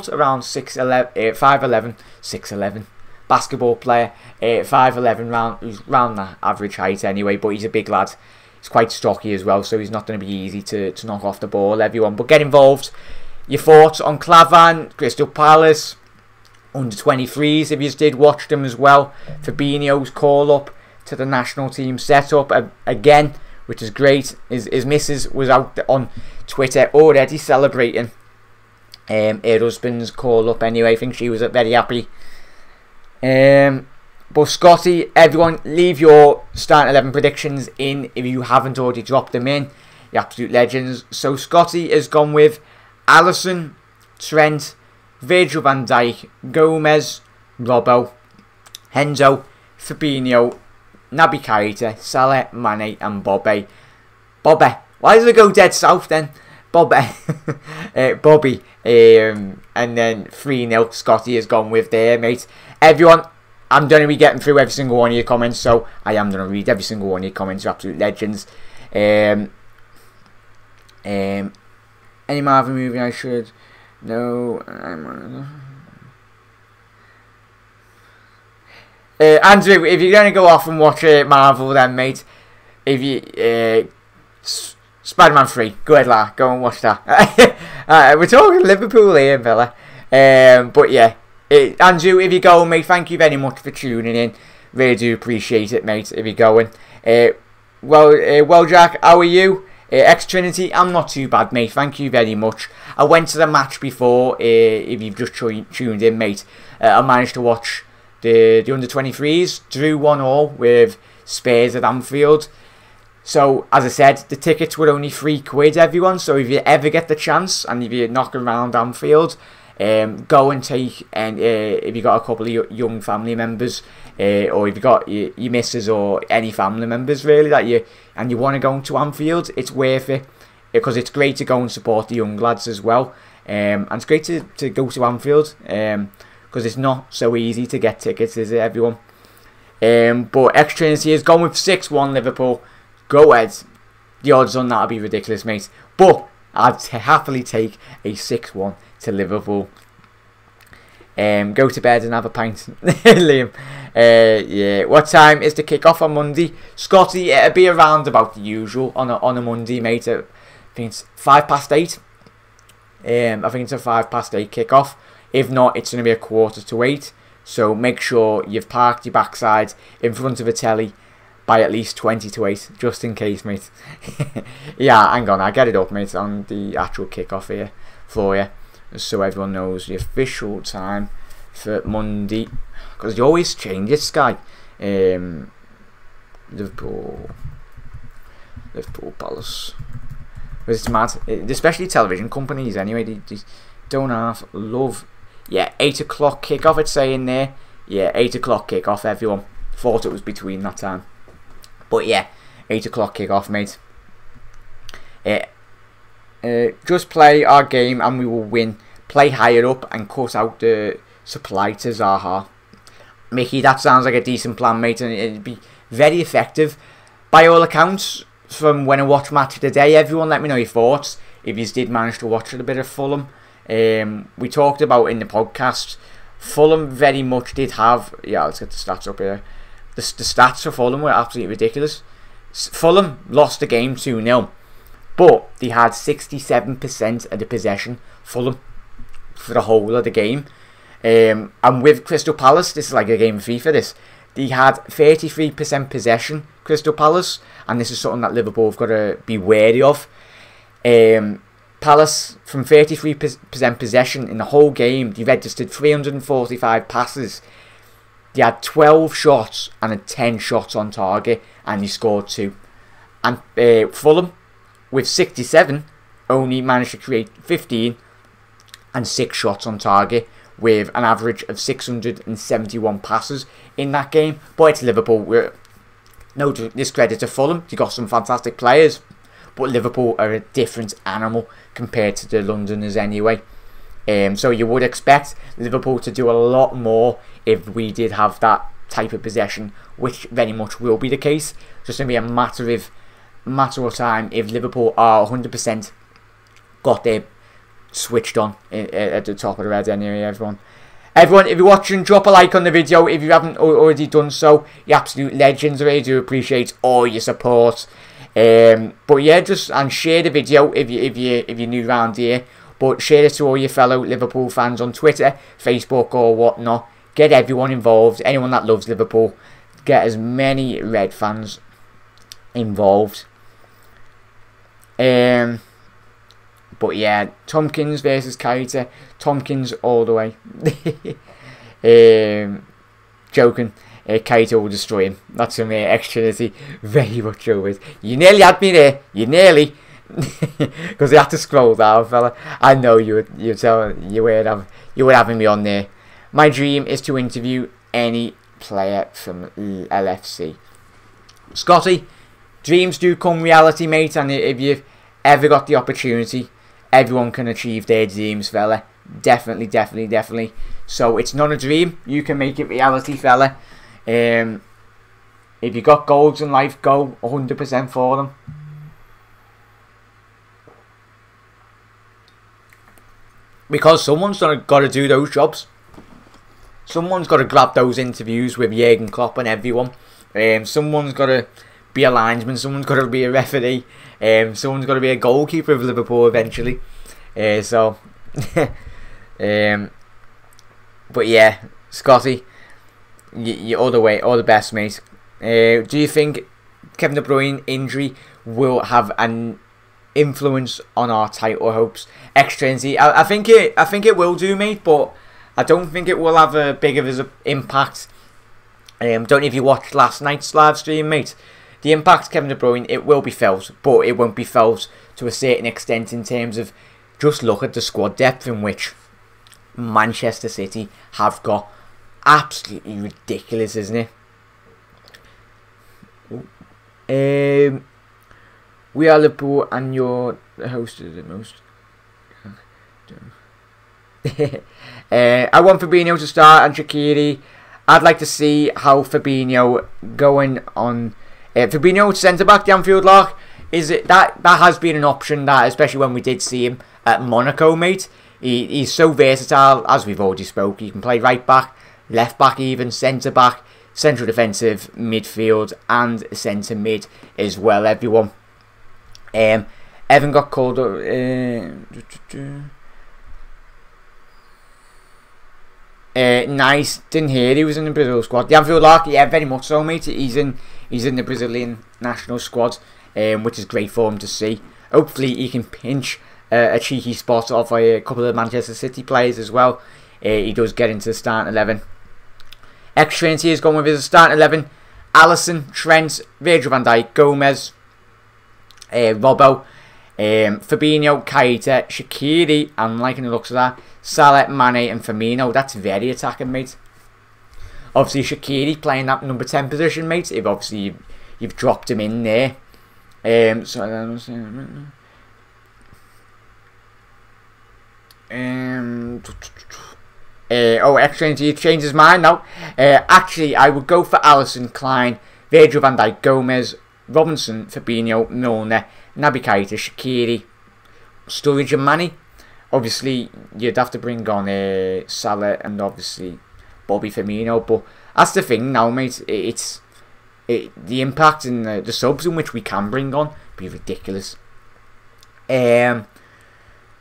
around 6'11", 5'11", 6'11". Basketball player, 5'11", round that average height anyway. But he's a big lad. He's quite stocky as well, so he's not going to be easy to knock off the ball, everyone. But get involved. Your thoughts on Klavan, Crystal Palace, under 23's, if you did watch them as well. Fabinho's call up to the national team setup again, which is great. His missus was out on Twitter already celebrating her husband's call up anyway. I think she was very happy. But Scotty, everyone, leave your starting 11 predictions in if you haven't already dropped them in. The absolute legends. So Scotty has gone with Alisson, Trent, Virgil van Dijk, Gomez, Robbo, Hendo, Fabinho, Naby Keita, Salah, Mane and Bobby. Why does it go dead south then? Bobby. And then 3-0 Scotty has gone with there, mate. Everyone, I'm going to be getting through every single one of your comments, so I am going to read every single one of your comments. You're absolute legends. Any Marvel movie I should know? Andrew, if you're going to go off and watch Marvel then, mate, if you Spider-Man 3, go ahead, lad, go and watch that. We're talking Liverpool here, fella. But yeah, Andrew, if you're going, mate, thank you very much for tuning in. Really do appreciate it, mate, if you're going. Well, Jack, how are you? X-Trinity, I'm not too bad, mate, thank you very much. I went to the match before, if you've just tuned in, mate. I managed to watch the under-23's, drew 1-1 with Spurs at Anfield. So, as I said, the tickets were only £3, everyone. So, if you ever get the chance, and if you're knocking around Anfield, go and take, and if you got a couple of young family members, or if you got your missus or any family members really that you want to go to Anfield, it's worth it because it's great to go and support the young lads as well. And it's great to go to Anfield because it's not so easy to get tickets, is it, everyone? But X-Trinity has gone with 6-1 Liverpool. Go ahead. The odds on that will be ridiculous, mate. But I'd happily take a 6-1 to Liverpool. Go to bed and have a pint, Liam. Yeah. What time is the kick-off on Monday? Scotty, it'll be around about the usual on a Monday, mate. I think it's 8:05. I think it's a 8:05 kick-off. If not, it's going to be 7:45. So make sure you've parked your backside in front of a telly by at least 20 to 8, just in case, mate. Yeah, hang on, I'll get it up, mate, on the actual kick-off here for you, so everyone knows the official time for Monday, because you always change it, Sky. Liverpool Palace. It's mad, especially television companies anyway, they don't have love. Yeah, 8 o'clock kick-off, it's saying there. Yeah, 8 o'clock kick-off, everyone. Thought it was between that time. But yeah, 8 o'clock kick-off, mate. Just play our game and we will win. Play higher up and cut out the supply to Zaha. Mickey, that sounds like a decent plan, mate, and it'd be very effective. By all accounts, from when I watched Match of the Day, everyone let me know your thoughts. If you did manage to watch a bit of Fulham. We talked about in the podcast, Fulham very much did have... Yeah, let's get the stats up here. The stats for Fulham were absolutely ridiculous. Fulham lost the game 2-0. But they had 67% of the possession, Fulham, for the whole of the game. And with Crystal Palace, this is like a game of FIFA, this. They had 33% possession, Crystal Palace. And this is something that Liverpool have got to be wary of. Palace, from 33% possession in the whole game, they registered 345 passes. They had 12 shots and had 10 shots on target, and they scored 2. And Fulham, with 67, only managed to create 15 and 6 shots on target, with an average of 671 passes in that game. But it's Liverpool. No discredit to Fulham, they got some fantastic players, but Liverpool are a different animal compared to the Londoners anyway. So you would expect Liverpool to do a lot more if we did have that type of possession, which very much will be the case. Just going to be a matter of time if Liverpool are 100% got their switched on at the top of the red anyway, everyone. Everyone, if you're watching, drop a like on the video if you haven't already done so. You're absolute legends. I really do appreciate all your support. But yeah, and share the video if you're new around here. But share it to all your fellow Liverpool fans on Twitter, Facebook or whatnot. Get everyone involved. Anyone that loves Liverpool. Get as many Red fans involved. But yeah, Tompkins versus Keita. Tompkins all the way. Joking. Keita will destroy him. That's some extra very much over. You nearly had me there. You nearly. Because you had to scroll down, fella. I know you were having me on there. My dream is to interview any player from LFC. Scotty, dreams do come reality, mate. And if you've ever got the opportunity, everyone can achieve their dreams, fella. Definitely. So it's not a dream. You can make it reality, fella. If you got goals in life, go 100% for them. Because someone's got to do those jobs. Someone's got to grab those interviews with Jurgen Klopp and everyone. Someone's got to be a linesman. Someone's got to be a referee. Someone's got to be a goalkeeper of Liverpool eventually. But yeah, Scotty, you all the best, mate. Do you think Kevin De Bruyne injury will have an influence on our title hopes? Extrinsic, I think it will do, mate, but I don't think it will have a big of an impact. Don't know if you watched last night's live stream, mate. The impact Kevin De Bruyne, it will be felt, but it won't be felt to a certain extent in terms of just look at the squad depth in which Manchester City have got. Absolutely ridiculous, isn't it? We are Liverpool and you're the host of the most. I want Fabinho to start and Shaqiri. I'd like to see how Fabinho going on. Fabinho centre back, the Anfield Lark. Is it that has been an option, that especially when we did see him at Monaco, mate. He's so versatile, as we've already spoke. He can play right back, left back, even centre back, central defensive, midfield, and centre mid as well. Everyone. Evan got called up. Nice, didn't hear he was in the Brazil squad. The Anfield Lark, yeah, very much so, mate. He's in the Brazilian national squad, which is great for him to see. Hopefully, he can pinch a cheeky spot off a couple of Manchester City players as well. He does get into the starting 11. X-Trains here is going with his starting 11. Alisson, Trent, Virgil van Dijk, Gomez, Robbo, Fabinho, Keita, Shaqiri, and liking the looks of that, Salah, Mane and Firmino. That's very attacking, mate. Obviously Shaqiri playing that number 10 position, mate. If obviously you've dropped him in there. X-Trains he changed his mind now. Actually, I would go for Alisson, Klein, Virgil van Dijk, Gomez, Robinson, Fabinho, Milner, Naby Keita, Shaqiri, Sturridge and Mane. obviously you'd have to bring on Salah and obviously Bobby Firmino, but that's the thing now, mate. The impact and the subs in which we can bring on be ridiculous.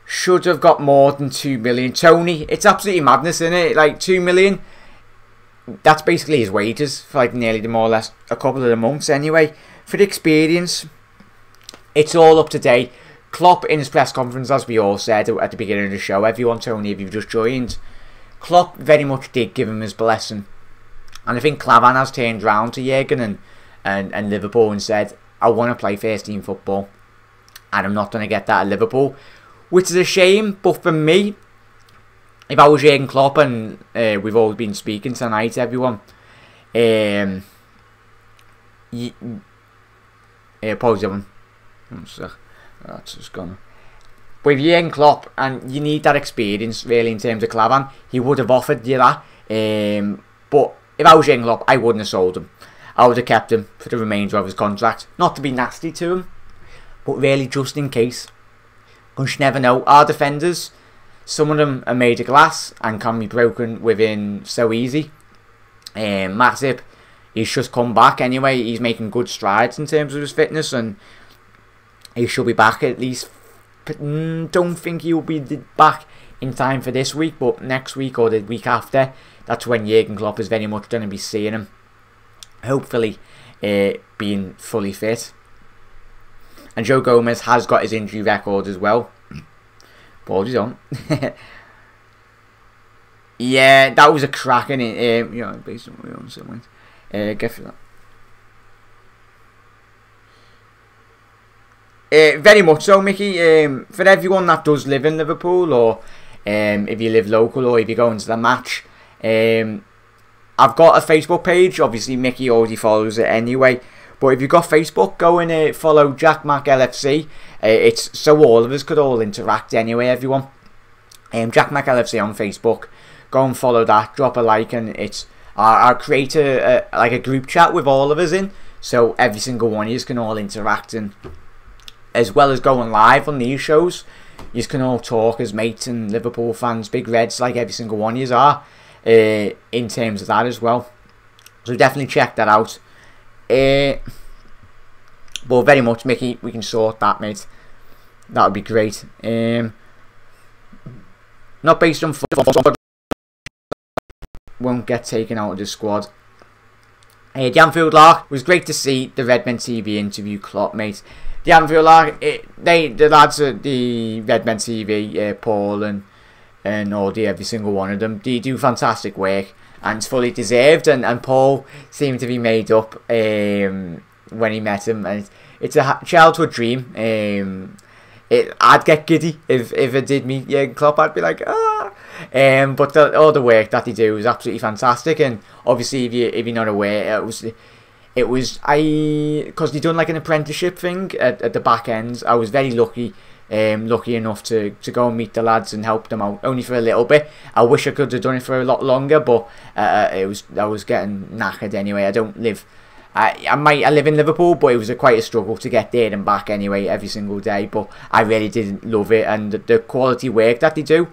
Should have got more than 2 million. Tony, it's absolutely madness, isn't it? Like 2 million. That's basically his wages for like nearly more or less a couple of the months anyway. For the experience, it's all up to date. Klopp in his press conference, as we all said at the beginning of the show, everyone, Tony, if you've just joined, Klopp very much did give him his blessing. And I think Klavan has turned round to Jurgen and Liverpool and said, I want to play first team football. And I'm not going to get that at Liverpool. Which is a shame, but for me, if I was Jurgen Klopp, and we've all been speaking tonight, everyone, apologies, everyone. That's just gone. With Jurgen Klopp, and you need that experience really in terms of Klavan, he would have offered you that. But if I was Jurgen Klopp, I wouldn't have sold him. I would have kept him for the remainder of his contract. Not to be nasty to him, but really just in case. Because you never know. Our defenders, some of them are made of glass and can be broken within so easy. Matip, he's just come back anyway. He's making good strides in terms of his fitness, and he should be back at least. Don't think he'll be back in time for this week, but next week or the week after, that's when Jurgen Klopp is very much going to be seeing him. Hopefully being fully fit. And Joe Gomez has got his injury record as well. Apologies on. Yeah, that was a cracking, based on my own siblings. Get for that. Very much so, Mickey. For everyone that does live in Liverpool, or if you live local, or if you go into the match, I've got a Facebook page. Obviously, Mickey already follows it anyway. But if you've got Facebook, go and follow Jack Mac LFC. It's so all of us could all interact anyway, everyone. Jack Mac LFC on Facebook. Go and follow that. Drop a like, and it's I'll create like a group chat with all of us in, so every single one of you can all interact, and as well as going live on these shows, you can all talk as mates and Liverpool fans, big Reds, like every single one of you are, in terms of that as well. So definitely check that out. But very much, Mickey, we can sort that, mate. That would be great. Not based on football, won't get taken out of the squad. The Anfield Lark, was great to see the Redmen TV interview Klopp, mate. The Anfield Lark, the lads at the Redmen TV, Paul and Audie, every single one of them, they do fantastic work. And it's fully deserved, and Paul seemed to be made up when he met him, and it's a childhood dream. I'd get giddy if it did meet Jurgen Klopp. I'd be like, ah. But all the work that they do is absolutely fantastic, and obviously if you're not aware, it was because they done like an apprenticeship thing at the back end. I was very lucky enough to go and meet the lads and help them out, only for a little bit. I wish I could have done it for a lot longer, but I was getting knackered anyway. I live in Liverpool, but it was quite a struggle to get there and back anyway every single day. But I really did love it, and the quality work that they do,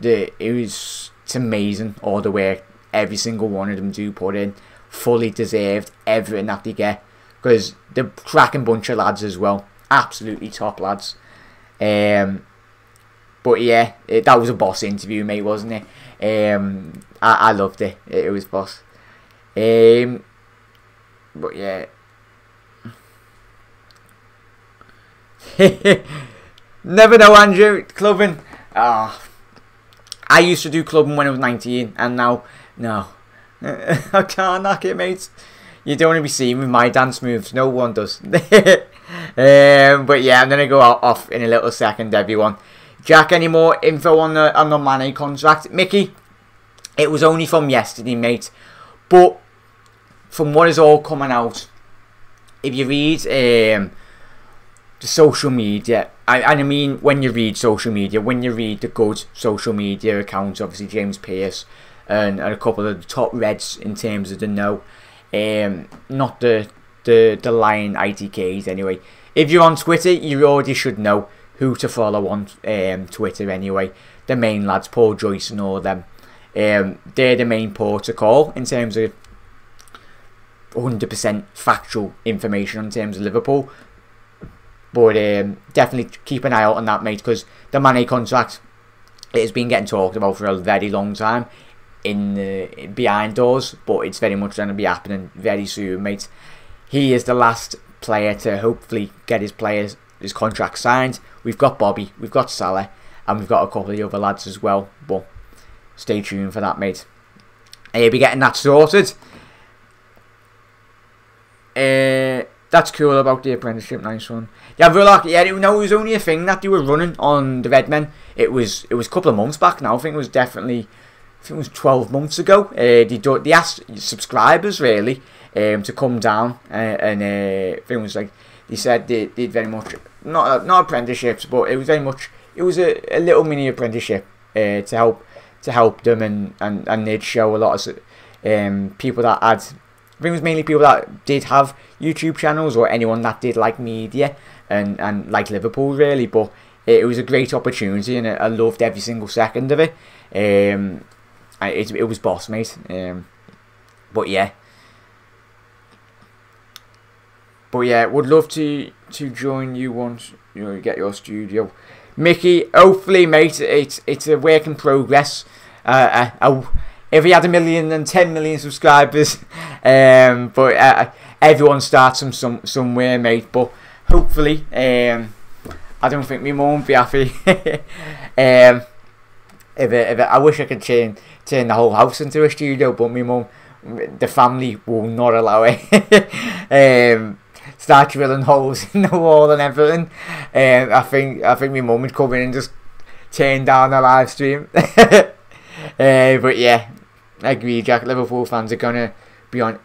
it's amazing. All the work every single one of them do put in, fully deserved everything that they get, because they're cracking bunch of lads as well, absolutely top lads. But yeah, that was a boss interview, mate, wasn't it? I loved it. It was boss. But yeah. Never know, Andrew. Clubbing. Oh, I used to do clubbing when I was 19, and now, no. I can't knock it, mate. You don't want to be seen with my dance moves. No one does. But yeah, I'm going to go off in a little second, everyone. Jack, any more info on the Mane contract? Mickey, it was only from yesterday, mate. But from what is all coming out, if you read the social media, and I mean when you read social media, when you read the good social media accounts, obviously James Pearce and a couple of the top Reds in terms of the know, not the lying ITKs anyway. If you're on Twitter, you already should know who to follow on Twitter anyway. The main lads, Paul Joyce and all them. They're the main port to call in terms of 100% factual information in terms of Liverpool. But definitely keep an eye out on that, mate, because the Mane contract, it has been getting talked about for a very long time in behind doors, but it's very much going to be happening very soon, mate. He is the last player to hopefully get his contract signed. We've got Bobby, we've got Salah, and we've got a couple of the other lads as well, but stay tuned for that, mate. He'll be getting that sorted. That's cool about the apprenticeship, nice one. Yeah, it was only a thing that they were running on the Redmen. It was a couple of months back now. I think it was 12 months ago. They asked subscribers really to come down, and I think it was like they said they did very much not apprenticeships, but it was very much a little mini apprenticeship to help them, and they'd show a lot of people that had. I think it was mainly people that did have YouTube channels, or anyone that did like media and like Liverpool really. But it was a great opportunity, and I loved every single second of it. It was boss, mate. But yeah, would love to join you once you get your studio, Mickey. Hopefully, mate. It's a work in progress. If he had 1 million and 10 million subscribers, but everyone starts from somewhere, mate. But hopefully, I don't think my mum won't be happy. If I wish I could turn the whole house into a studio, but my mum, the family will not allow it. Start drilling holes in the wall and everything. I think my mum would come in and just turn down the live stream. But yeah, I agree, Jack. Liverpool fans are gonna be on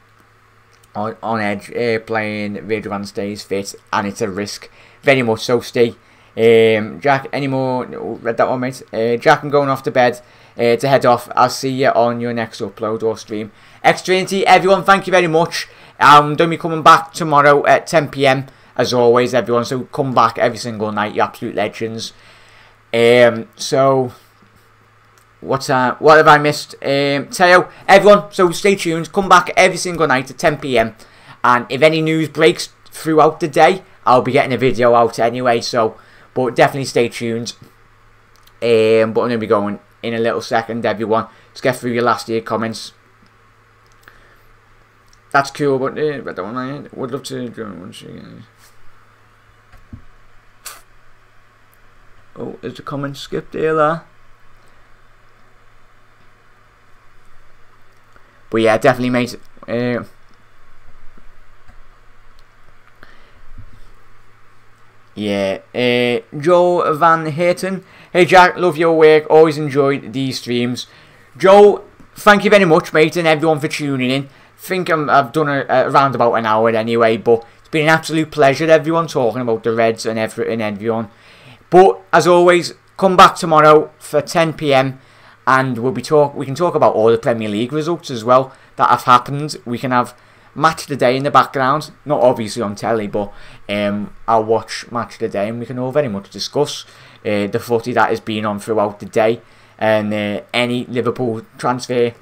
edge playing Ridwan stays fit, and it's a risk, very much so. Stay, Jack. Any more? Read that one, mate. Jack, I'm going off to bed to head off. I'll see you on your next upload or stream. X-Trinity, everyone, thank you very much. I'm going to be coming back tomorrow at 10 PM as always, everyone. So come back every single night, you absolute legends. So. What have I missed? Teo, everyone, so stay tuned. Come back every single night at 10 PM. And if any news breaks throughout the day, I'll be getting a video out anyway. So, but definitely stay tuned. But I'm going to be going in a little second, everyone. Let's get through your last year comments. That's cool, but I don't would love to join once again. Oh, is the comment skipped there? But yeah, definitely, mate. Joe Van Hayton. Hey Jack, love your work. Always enjoyed these streams. Joe, thank you very much, mate, and everyone for tuning in. Think I've done around about an hour anyway, but it's been an absolute pleasure, everyone, talking about the Reds and everyone. But as always, come back tomorrow for 10 PM. And we can talk about all the Premier League results as well that have happened. We can have Match of the Day in the background, not obviously on telly, but I'll watch Match of the Day, and we can all very much discuss the footy that has been on throughout the day, and any Liverpool transfer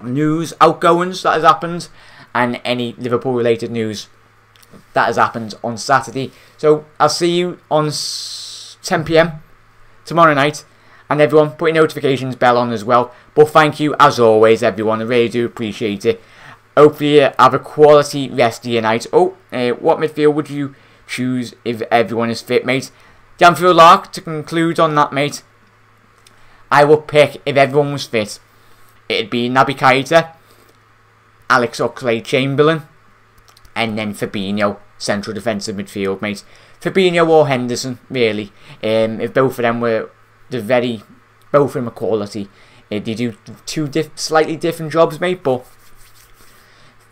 news, outgoings that has happened, and any Liverpool related news that has happened on Saturday. So I'll see you on 10 PM tomorrow night. And everyone, put your notifications bell on as well. But thank you, as always, everyone. I really do appreciate it. Hopefully you have a quality rest of your night. Oh, what midfield would you choose if everyone is fit, mate? Danfield Lark, to conclude on that, mate. I would pick, if everyone was fit, it'd be Naby Keita, Alex Oxlade-Chamberlain, and then Fabinho, central defensive midfield, mate. Fabinho or Henderson, really. If both of them were... both of them are quality. They do two slightly different jobs, mate, but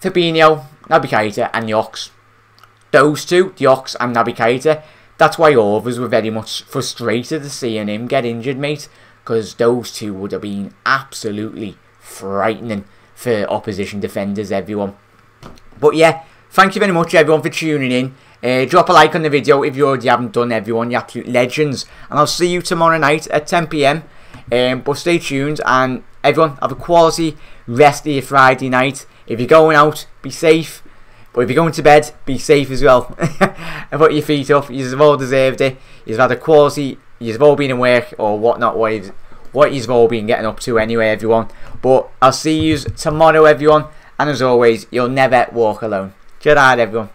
Fabinho, Naby Keita and the Ox. Those two, the Ox and Naby Keita, that's why all of us were very much frustrated to seeing him get injured, mate, because those two would have been absolutely frightening for opposition defenders, everyone. But yeah, thank you very much everyone for tuning in. Drop a like on the video if you already haven't done, everyone. You're absolute legends. And I'll see you tomorrow night at 10 PM. But stay tuned, and everyone have a quality rest of your Friday night. If you're going out, be safe. But if you're going to bed, be safe as well. And put your feet up. You've all deserved it. You've had a quality. You've all been in work or whatnot. What you've all been getting up to anyway, everyone. But I'll see you tomorrow, everyone. And as always, you'll never walk alone. Good night, everyone.